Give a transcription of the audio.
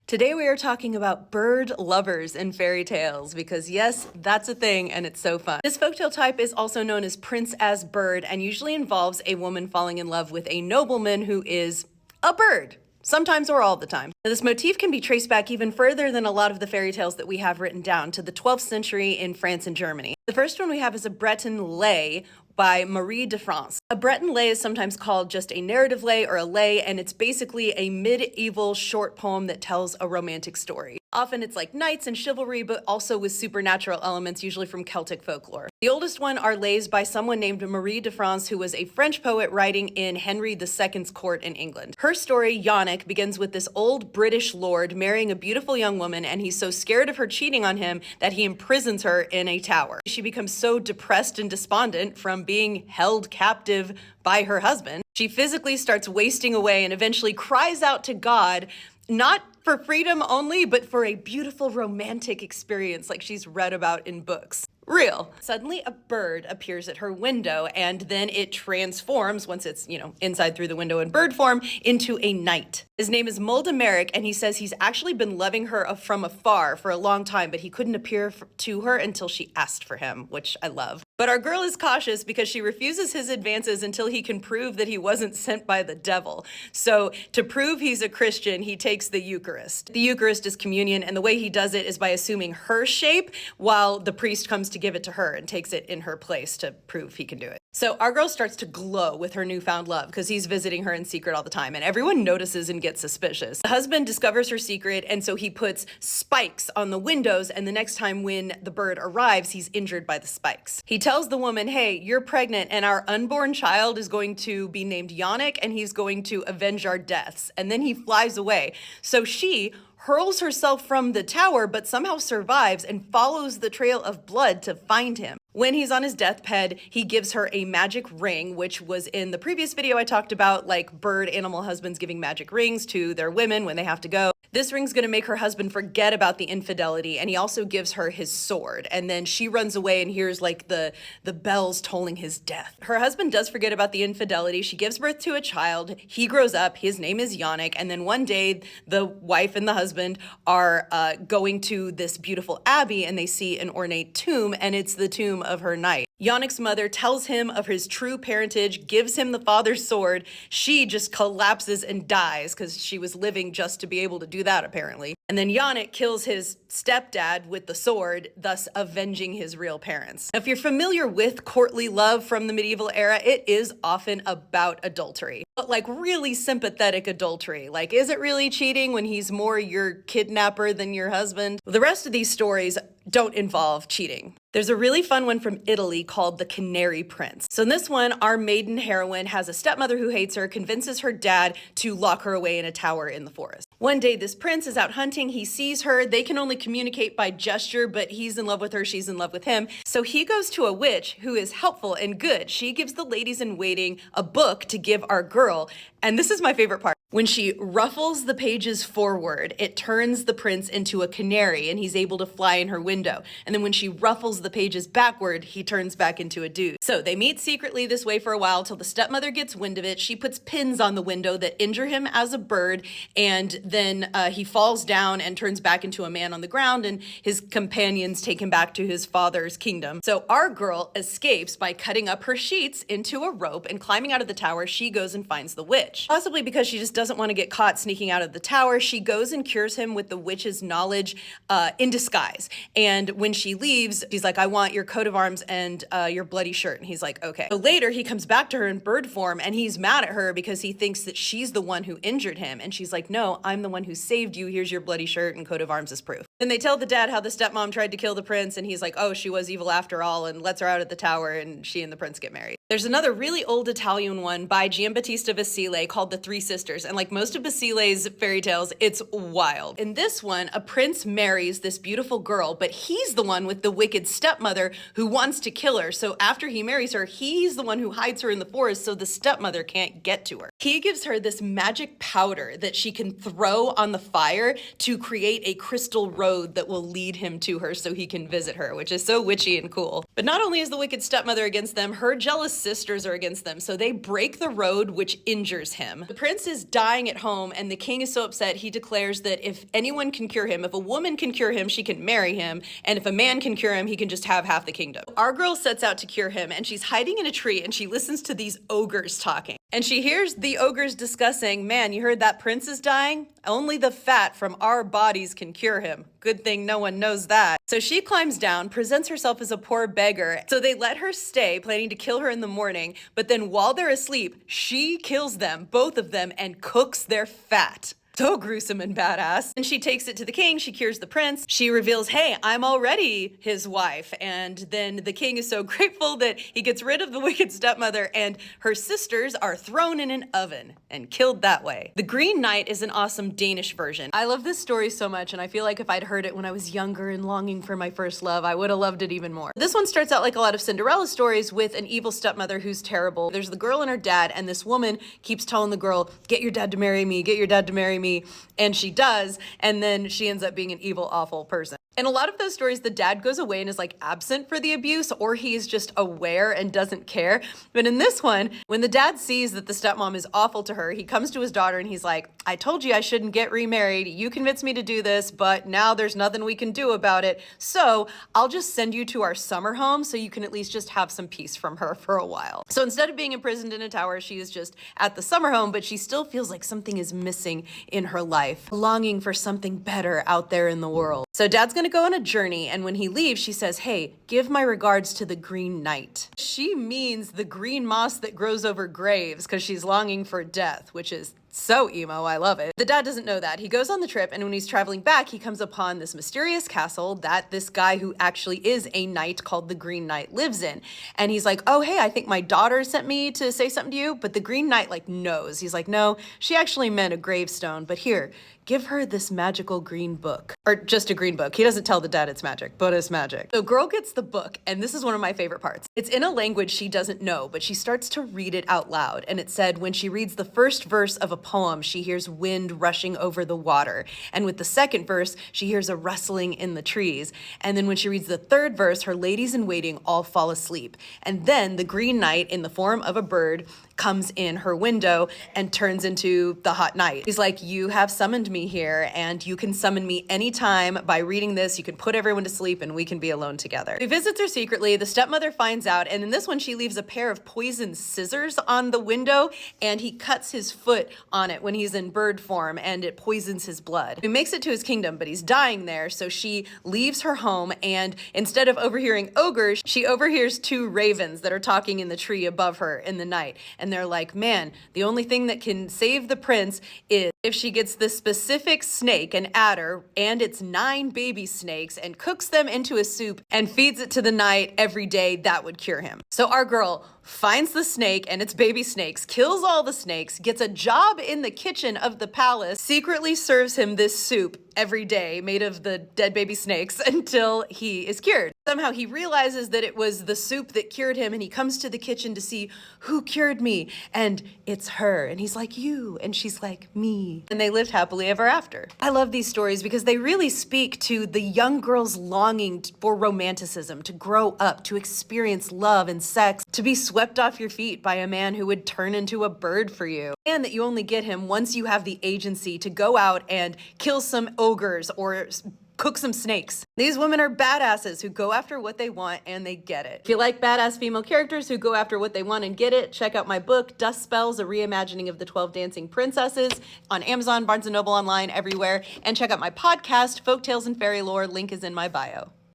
Today we are talking about bird lovers in fairy tales because yes, that's a thing and it's so fun. This folktale type is also known as Prince as Bird and usually involves a woman falling in love with a nobleman who is a bird. Sometimes or all the time. Now, this motif can be traced back even further than a lot of the fairy tales that we have written down to the 12th century in France and Germany. The first one we have is a Breton lay by Marie de France. A Breton lay is sometimes called just a narrative lay or a lay, and it's basically a medieval short poem that tells a romantic story. Often it's like knights and chivalry, but also with supernatural elements, usually from Celtic folklore. The oldest one are lays by someone named Marie de France, who was a French poet writing in Henry II's court in England. Her story, Yannick, begins with this old British lord marrying a beautiful young woman, and he's so scared of her cheating on him that he imprisons her in a tower. She becomes so depressed and despondent from being held captive by her husband. She physically starts wasting away and eventually cries out to God, not for freedom only, but for a beautiful romantic experience like she's read about in books. Real. Suddenly a bird appears at her window and then it transforms, once it's, inside through the window in bird form, into a knight. His name is Moldemaric and he says he's actually been loving her from afar for a long time, but he couldn't appear to her until she asked for him, which I love. But our girl is cautious because she refuses his advances until he can prove that he wasn't sent by the devil. So to prove he's a Christian, he takes the Eucharist. The Eucharist is communion, and the way he does it is by assuming her shape while the priest comes to give it to her and takes it in her place to prove he can do it. So our girl starts to glow with her newfound love because he's visiting her in secret all the time, and everyone notices and gets suspicious. The husband discovers her secret, and so he puts spikes on the windows, and the next time when the bird arrives, he's injured by the spikes. He tells the woman, hey, you're pregnant and our unborn child is going to be named Yannick and he's going to avenge our deaths. And then he flies away. So she hurls herself from the tower, but somehow survives and follows the trail of blood to find him. When he's on his deathbed, he gives her a magic ring, which was in the previous video I talked about, like bird animal husbands giving magic rings to their women when they have to go. This ring's gonna make her husband forget about the infidelity, and he also gives her his sword. And then she runs away and hears like the bells tolling his death. Her husband does forget about the infidelity. She gives birth to a child. He grows up. His name is Yannick. And then one day, the wife and the husband are going to this beautiful abbey, and they see an ornate tomb, and it's the tomb of her knight. Yannick's mother tells him of his true parentage, gives him the father's sword. She just collapses and dies because she was living just to be able to do that, apparently. And then Yannick kills his stepdad with the sword, thus avenging his real parents. Now, if you're familiar with courtly love from the medieval era, it is often about adultery, but like really sympathetic adultery. Like, is it really cheating when he's more your kidnapper than your husband? The rest of these stories don't involve cheating. There's a really fun one from Italy called The Canary Prince. So in this one, our maiden heroine has a stepmother who hates her, convinces her dad to lock her away in a tower in the forest. One day, this prince is out hunting. He sees her. They can only communicate by gesture, but he's in love with her. She's in love with him. So he goes to a witch who is helpful and good. She gives the ladies in waiting a book to give our girl. And this is my favorite part. When she ruffles the pages forward, it turns the prince into a canary and he's able to fly in her window. And then when she ruffles the pages backward, he turns back into a dude. So they meet secretly this way for a while till the stepmother gets wind of it. She puts pins on the window that injure him as a bird, and then he falls down and turns back into a man on the ground, and his companions take him back to his father's kingdom. So our girl escapes by cutting up her sheets into a rope and climbing out of the tower. She goes and finds the witch. Possibly because she just doesn't want to get caught sneaking out of the tower, she goes and cures him with the witch's knowledge in disguise. And when she leaves, she's like, I want your coat of arms and your bloody shirt. And he's like, okay. So later he comes back to her in bird form and he's mad at her because he thinks that she's the one who injured him. And she's like, no, I'm the one who saved you. Here's your bloody shirt and coat of arms as proof. Then they tell the dad how the stepmom tried to kill the prince, and he's like, oh, she was evil after all, and lets her out at the tower, and she and the prince get married. There's another really old Italian one by Giambattista Basile called The Three Sisters, and like most of Basile's fairy tales, it's wild. In this one, a prince marries this beautiful girl, but he's the one with the wicked stepmother who wants to kill her. So after he marries her, he's the one who hides her in the forest so the stepmother can't get to her. He gives her this magic powder that she can throw on the fire to create a crystal rose road that will lead him to her so he can visit her, which is so witchy and cool. But not only is the wicked stepmother against them, her jealous sisters are against them, so they break the road, which injures him. The prince is dying at home, and the king is so upset he declares that if anyone can cure him, if a woman can cure him, she can marry him, and if a man can cure him, he can just have half the kingdom. Our girl sets out to cure him, and she's hiding in a tree, and she listens to these ogres talking. And she hears the ogres discussing, man, you heard that prince is dying? Only the fat from our bodies can cure him. Good thing no one knows that. So she climbs down, presents herself as a poor beggar. So they let her stay, planning to kill her in the morning. But then while they're asleep, she kills them, both of them, and cooks their fat. So gruesome and badass. And she takes it to the king, she cures the prince. She reveals, hey, I'm already his wife. And then the king is so grateful that he gets rid of the wicked stepmother, and her sisters are thrown in an oven and killed that way. The Green Knight is an awesome Danish version. I love this story so much, and I feel like if I'd heard it when I was younger and longing for my first love, I would have loved it even more. This one starts out like a lot of Cinderella stories with an evil stepmother who's terrible. There's the girl and her dad, and this woman keeps telling the girl, get your dad to marry me, get your dad to marry me. And she does, and then she ends up being an evil, awful person. In a lot of those stories, the dad goes away and is like absent for the abuse, or he's just aware and doesn't care. But in this one, when the dad sees that the stepmom is awful to her, he comes to his daughter and he's like, I told you I shouldn't get remarried. You convinced me to do this, but now there's nothing we can do about it. So I'll just send you to our summer home so you can at least just have some peace from her for a while. So instead of being imprisoned in a tower, she is just at the summer home, but she still feels like something is missing in her life, longing for something better out there in the world. So dad's gonna go on a journey, and when he leaves, she says, hey, give my regards to the Green Knight. She means the green moss that grows over graves because she's longing for death, which is so emo, I love it. The dad doesn't know that. He goes on the trip, and when he's traveling back, he comes upon this mysterious castle that this guy who actually is a knight called the Green Knight lives in. And he's like, oh, hey, I think my daughter sent me to say something to you. But the Green Knight like knows. He's like, no, she actually meant a gravestone, but here, give her this magical green book. Or just a green book. He doesn't tell the dad it's magic, but it's magic. So girl gets the book, and this is one of my favorite parts. It's in a language she doesn't know, but she starts to read it out loud. And it said when she reads the first verse of a poem, she hears wind rushing over the water. And with the second verse, she hears a rustling in the trees. And then when she reads the third verse, her ladies in waiting all fall asleep. And then the Green Knight, in the form of a bird, comes in her window and turns into the hot knight. He's like, you have summoned me here, and you can summon me anytime by reading this. You can put everyone to sleep and we can be alone together. He visits her secretly. The stepmother finds out, and in this one, she leaves a pair of poisoned scissors on the window, and he cuts his foot on it when he's in bird form, and it poisons his blood. He makes it to his kingdom, but he's dying there, so she leaves her home, and instead of overhearing ogres, she overhears two ravens that are talking in the tree above her in the night. And they're like, man, the only thing that can save the prince is if she gets this specific snake, an adder, and its 9 baby snakes, and cooks them into a soup and feeds it to the knight every day, that would cure him. So our girl finds the snake and its baby snakes, kills all the snakes, gets a job in the kitchen of the palace, secretly serves him this soup every day made of the dead baby snakes until he is cured. Somehow he realizes that it was the soup that cured him, and he comes to the kitchen to see who cured me, and it's her. And he's like, you, and she's like, me. And they lived happily ever after. I love these stories because they really speak to the young girl's longing for romanticism, to grow up, to experience love and sex, to be swept off your feet by a man who would turn into a bird for you, and that you only get him once you have the agency to go out and kill some ogres or cook some snakes. These women are badasses who go after what they want and they get it. If you like badass female characters who go after what they want and get it, check out my book, Dust Spells, a reimagining of the 12 Dancing Princesses, on Amazon, Barnes & Noble, online, everywhere. And check out my podcast, Folktales and Fairy Lore. Link is in my bio.